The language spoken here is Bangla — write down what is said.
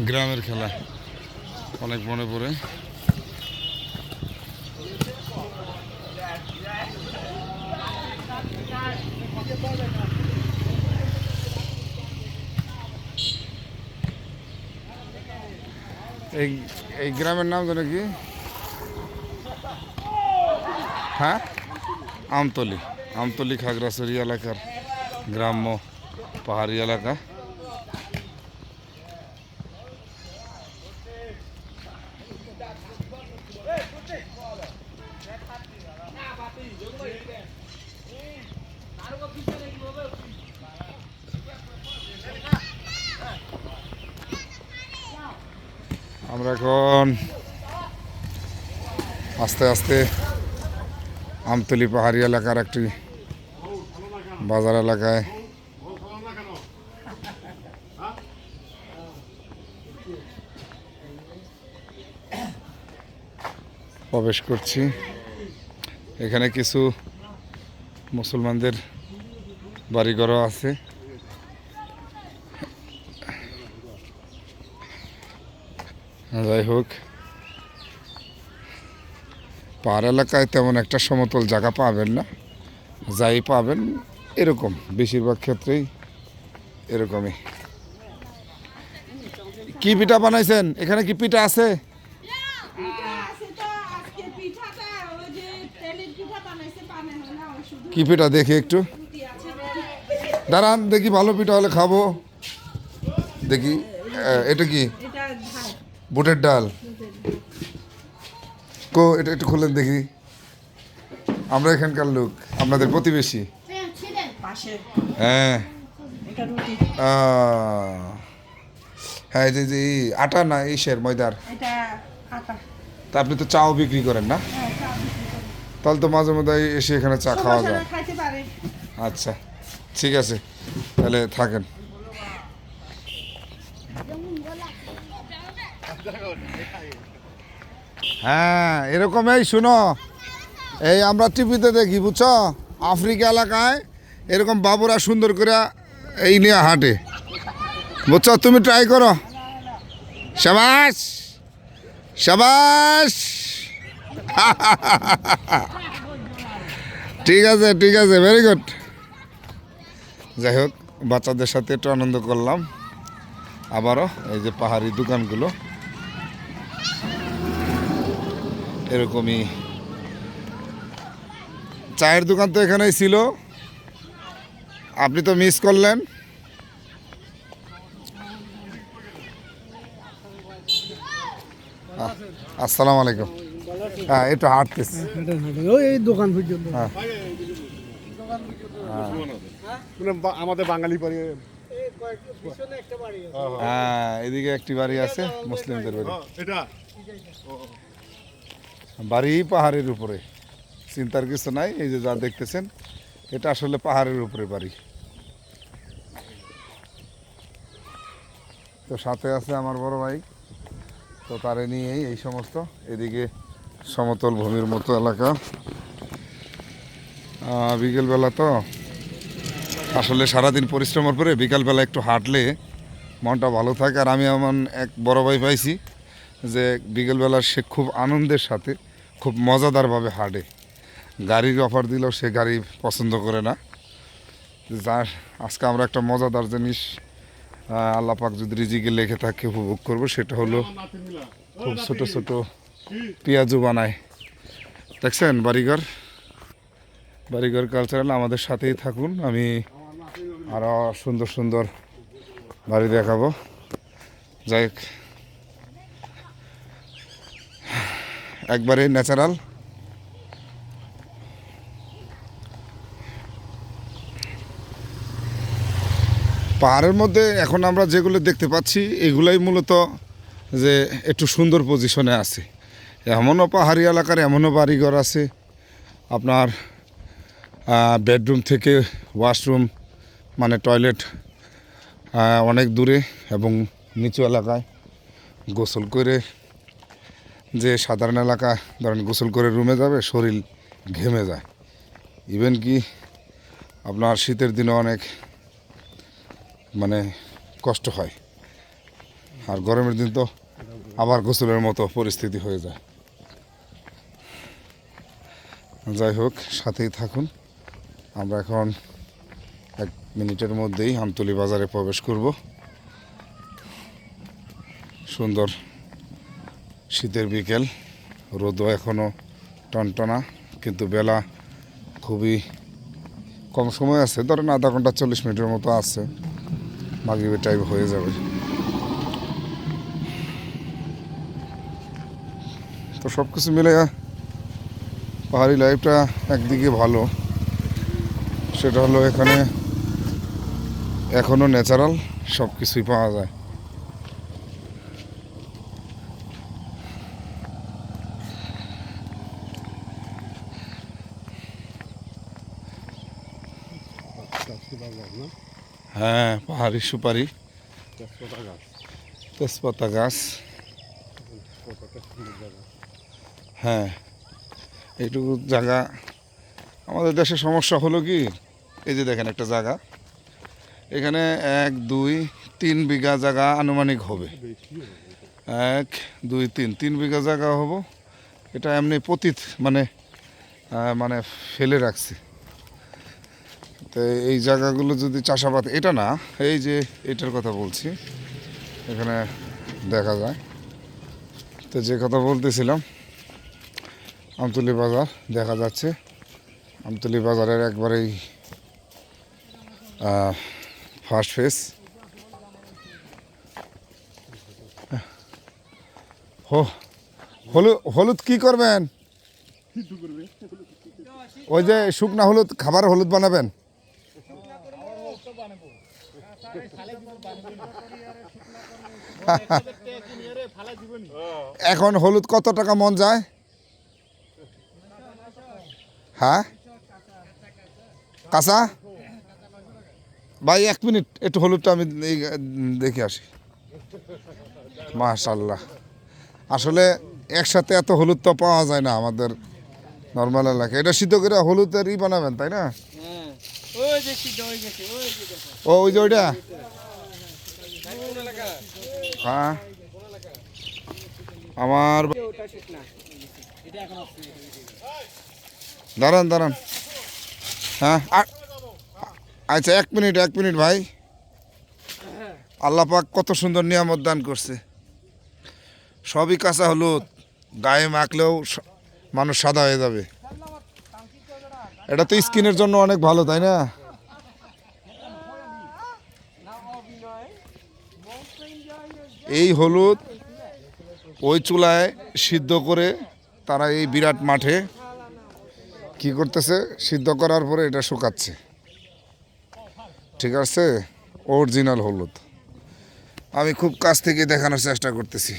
গ্রামের খেলা অনেক মনে পড়ে। এই এই গ্রামের নাম জানো কি? হ্যাঁ, আমতলি। আমতলি খাগড়াছড়ি এলাকার গ্রাম্য পাহাড়ি এলাকা। আমরা এখন আস্তে আস্তে আমতলি পাহাড়ি এলাকার একটি বাজার এলাকায় প্রবেশ করছি। এখানে কিছু মুসলমানদের বাড়িঘরও আছে। যাই হোক, পাহাড় এলাকায় তেমন একটা সমতল জায়গা পাবেন না, যাই পাবেন এরকম, বেশিরভাগ ক্ষেত্রেই এরকমই। কি পিঠা বানাইছেন? এখানে কি পিঠা আছে? কি পিঠা দেখি একটু, দাঁড়ান দেখি, ভালো পিঠা হলে খাবো। দেখি এটা কি? বুটের ডাল। কো এটা একটু খুললেন দেখি। আমরা এখানকার লোক, আপনাদের প্রতিবেশী। হ্যাঁ হ্যাঁ, এই যে আটা না ইসের ময়দার। তা আপনি তো চাও বিক্রি করেন না? তাহলে তো মাঝে মধ্যে এসে এখানে চা খাওয়া যায়। আচ্ছা ঠিক আছে, তাহলে থাকেন। হ্যাঁ এরকমই, শুনো, এই আমরা টিভিতে দেখি, বুঝছো, আফ্রিকা এলাকায় এরকম বাবুরা সুন্দর করে এই নিয়ে হাঁটে, বুঝছো? তুমি ট্রাই করো। শাবাশ শাবাশ। ঠিক আছে ঠিক আছে, ভেরি গুড। যাই হোক, বাচ্চাদের সাথে একটু আনন্দ করলাম। আবারও এই যে পাহাড়ি দোকানগুলো এরকমই। চায়ের দোকান তো এখানেই ছিল, আপনি তো মিস করলেন। আসসালামু আলাইকুম। হ্যাঁ একটু হাঁটতেছি এই দোকান পর্যন্ত। আমাদের বাঙালি বাড়ি, হ্যাঁ এদিকে একটি বাড়ি আছে মুসলিমদের বাড়ি। বাড়ি পাহাড়ের উপরে, চিন্তার কিছু নাই। এই যে যা দেখতেছেন, এটা আসলে পাহাড়ের উপরে বাড়ি। তো সাথে আছে আমার বড় ভাই, তো তারে নিয়েই এই সমস্ত। এদিকে সমতল ভূমির মতো এলাকা। বিকেলবেলা তো আসলে সারাদিন পরিশ্রমের পরে বিকালবেলা একটু হাঁটলে মনটা ভালো থাকে। আর আমি এমন এক বড় ভাই পাইছি যে বিকেলবেলা সে খুব আনন্দের সাথে, খুব মজাদারভাবে হাঁটে। গাড়ির অফার দিলেও সে গাড়ি পছন্দ করে না। যার আজকে আমরা একটা মজাদার জিনিস আল্লাহ পাক যদি রিজিকে লেখে থাকে উপভোগ করবো, সেটা হলো খুব ছোট ছোট পেঁয়াজু বানায়। দেখছেন বাড়িঘর, বাড়িঘর কালচারাল। আমাদের সাথেই থাকুন, আমি আরও সুন্দর সুন্দর বাড়ি দেখাবো। যাই হোক, একবারে ন্যাচারাল। পাহাড়ের মধ্যে এখন আমরা যেগুলো দেখতে পাচ্ছি, এগুলাই মূলত যে একটু সুন্দর পজিশনে আছে। এমনও পাহাড়ি এলাকার এমনও বাড়িঘর আছে আপনার বেডরুম থেকে ওয়াশরুম, মানে টয়লেট অনেক দূরে, এবং নিচু এলাকায় গোসল করে, যে সাধারণ এলাকা ধরেন গোসল করে রুমে যাবে, শরীর ঘেমে যায়। ইভেন কি আপনার শীতের দিনে অনেক মানে কষ্ট হয়। আর গরমের দিন তো আবার গোসলের মতো পরিস্থিতি হয়ে যায়। যাই হোক, সাথেই থাকুন। আমরা এখন 1 মিনিটের মধ্যেই আমতলী বাজারে প্রবেশ করব। সুন্দর শীতের বিকেল, রোদও এখনও টনটনা, কিন্তু বেলা খুবই কম সময় আছে, ধরেন আধা ঘন্টা 40 মিনিটের মতো আছে, মাগরিবের টাইম হয়ে যাবে। তো সব কিছু মিলে পাহাড়ি লাইফটা একদিকে ভালো, সেটা হলো এখানে এখনও ন্যাচারাল সব কিছুই পাওয়া যায়। হ্যাঁ, পাহাড়ি সুপারি, তেজপাতা গাছ। হ্যাঁ, এইটুকু জায়গা। আমাদের দেশে সমস্যা হলো কি, এই যে দেখেন একটা জায়গা, এখানে 1 2 3 বিঘা জায়গা আনুমানিক হবে। 1 2 3 বিঘা জায়গা হবো। এটা এমনি পতিত, মানে মানে ফেলে রাখছে। তো এই জায়গাগুলো যদি চাষাবাদ, এটা না, এই যে এটার কথা বলছি, এখানে দেখা যায়। তো যে কথা বলতেছিলাম, আমতলী বাজার দেখা যাচ্ছে। আমতলী বাজারের একবারেই ফার্স্ট ফেস। হলুদ কি করবেন? ওই যে শুকনা হলুদ, খাবার হলুদ বানাবেন। এখন হলুদ কত টাকা মন যায়? হ্যাঁ, কাঁচা ভাই 1 মিনিট, একটু হলুদটা আমি দেখে আসি। মাশাল্লাহ, আসলে একসাথে এত হলুদ তো পাওয়া যায় না আমাদের নর্মাল এলাকায়। এটা সিদ্ধ করে হলুদের বানাবেন, তাই না? ওই যে ওইটা, হ্যাঁ আমার দাঁড়ান। হ্যাঁ, আচ্ছা 1 মিনিট ভাই। আল্লাহ পাক কত সুন্দর নিয়ামত দান করছে। সবই কাঁচা হলুদ, গায়ে মাখলেও মানুষ সাদা হয়ে যাবে। এটা তো স্কিনের জন্য অনেক ভালো, তাই না? এই হলুদ ওই চুলায় সিদ্ধ করে তারা এই বিরাট মাঠে কি করতেছে, সিদ্ধ করার পরে এটা শুকাচ্ছে। ঠিক আছে, অরিজিনাল হলুদ। আমি খুব কাছ থেকে দেখানোর চেষ্টা করতেছি।